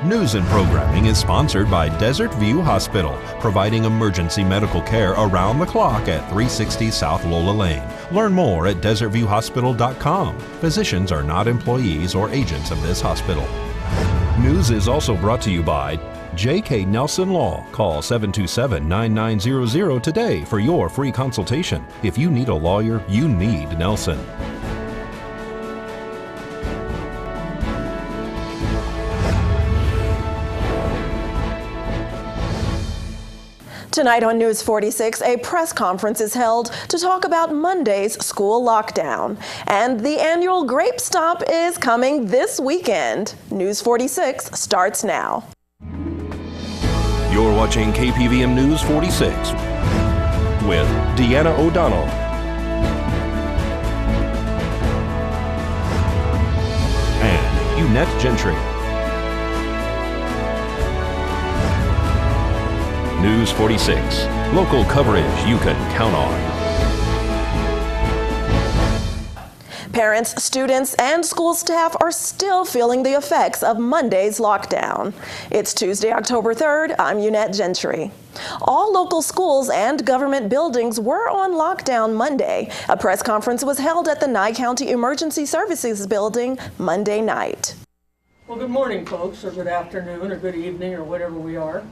News and programming is sponsored by Desert View Hospital, providing emergency medical care around the clock at 360 South Lola Lane. Learn more at desertviewhospital.com. Physicians are not employees or agents of this hospital. News is also brought to you by J.K. Nelson Law. Call 727-9900 today for your free consultation. If you need a lawyer, you need Nelson. Tonight on News 46, a press conference is held to talk about Monday's school lockdown. And the annual Grape Stop is coming this weekend. News 46 starts now. You're watching KPVM News 46 with Deanna O'Donnell and Eunette Gentry. News 46, local coverage you can count on. Parents, students, and school staff are still feeling the effects of Monday's lockdown. It's Tuesday, October 3rd. I'm Eunette Gentry. All local schools and government buildings were on lockdown Monday. A press conference was held at the Nye County Emergency Services Building Monday night. Well, good morning, folks, or good afternoon, or good evening, or whatever we are.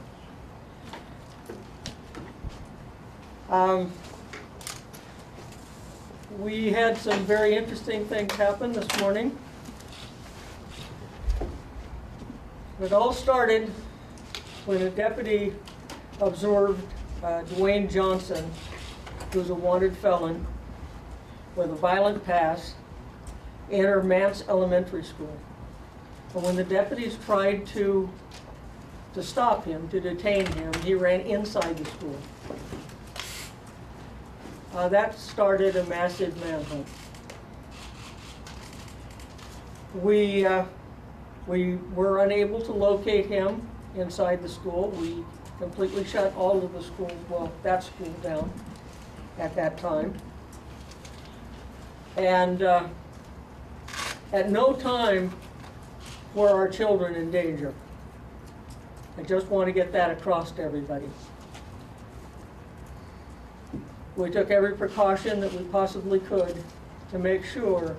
We had some very interesting things happen this morning. It all started when a deputy observed Dwayne Johnson, who's a wanted felon with a violent past, enter Mance Elementary School. And when the deputies tried to stop him, to detain him, he ran inside the school. That started a massive manhunt. We were unable to locate him inside the school. We completely shut all of the schools, well, that school down at that time. And at no time were our children in danger. I just want to get that across to everybody. We took every precaution that we possibly could to make sure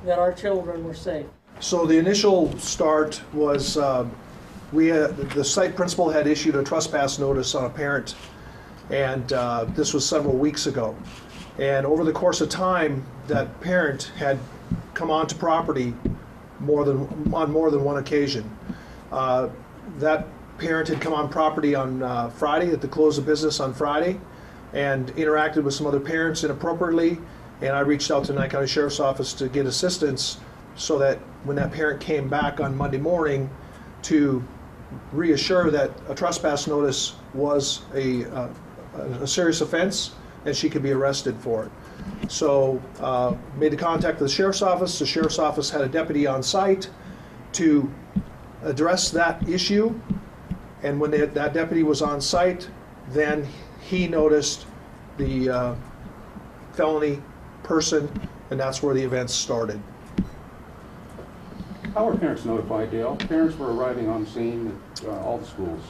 that our children were safe. So the initial start was the site principal had issued a trespass notice on a parent, and this was several weeks ago. And over the course of time, that parent had come onto property on more than one occasion. That parent had come on property on Friday, at the close of business on Friday, and interacted with some other parents inappropriately, and I reached out to the Nye County Sheriff's Office to get assistance so that when that parent came back on Monday morning to reassure that a trespass notice was a serious offense and she could be arrested for it. So made the contact with the Sheriff's Office. The Sheriff's Office had a deputy on site to address that issue, and when that deputy was on site, then he noticed the felony person, and that's where the events started. How were parents notified, Dale? Parents were arriving on scene at all the schools.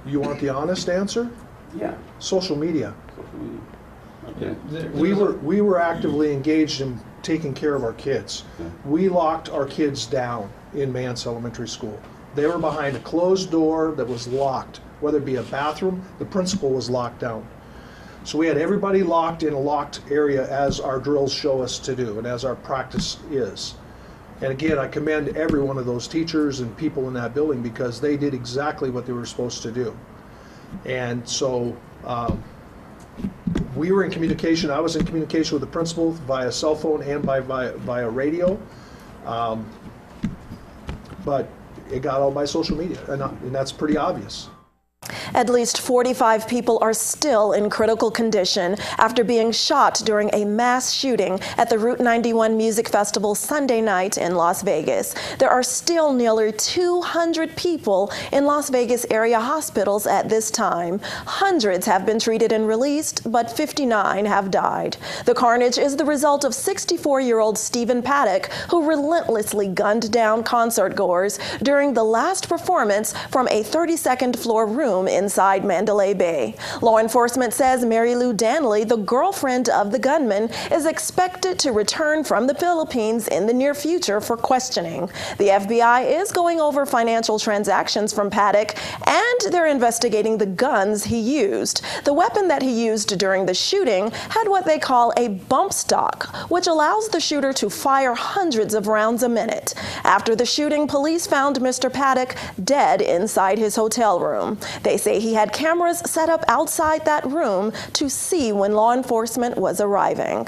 You want the honest answer? Yeah. Social media. Social media. Okay. We were actively engaged in taking care of our kids. Okay. We locked our kids down in Mance Elementary School. They were behind a closed door that was locked. Whether it be a bathroom, the principal was locked down. So we had everybody locked in a locked area as our drills show us to do and as our practice is. And again, I commend every one of those teachers and people in that building because they did exactly what they were supposed to do. And so we were in communication. I was in communication with the principal via cell phone and via radio. But it got all by social media, and that's pretty obvious. At least 45 people are still in critical condition after being shot during a mass shooting at the Route 91 Music Festival Sunday night in Las Vegas. There are still nearly 200 people in Las Vegas area hospitals at this time. Hundreds have been treated and released, but 59 have died. The carnage is the result of 64-year-old Stephen Paddock, who relentlessly gunned down concertgoers during the last performance from a 32nd floor room inside Mandalay Bay. Law enforcement says Mary Lou Danley, the girlfriend of the gunman, is expected to return from the Philippines in the near future for questioning. The FBI is going over financial transactions from Paddock, and they're investigating the guns he used. The weapon that he used during the shooting had what they call a bump stock, which allows the shooter to fire hundreds of rounds a minute. After the shooting, police found Mr. Paddock dead inside his hotel room. They say he had cameras set up outside that room to see when law enforcement was arriving.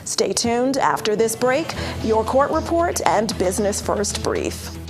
Stay tuned after this break, your court report and Business First brief.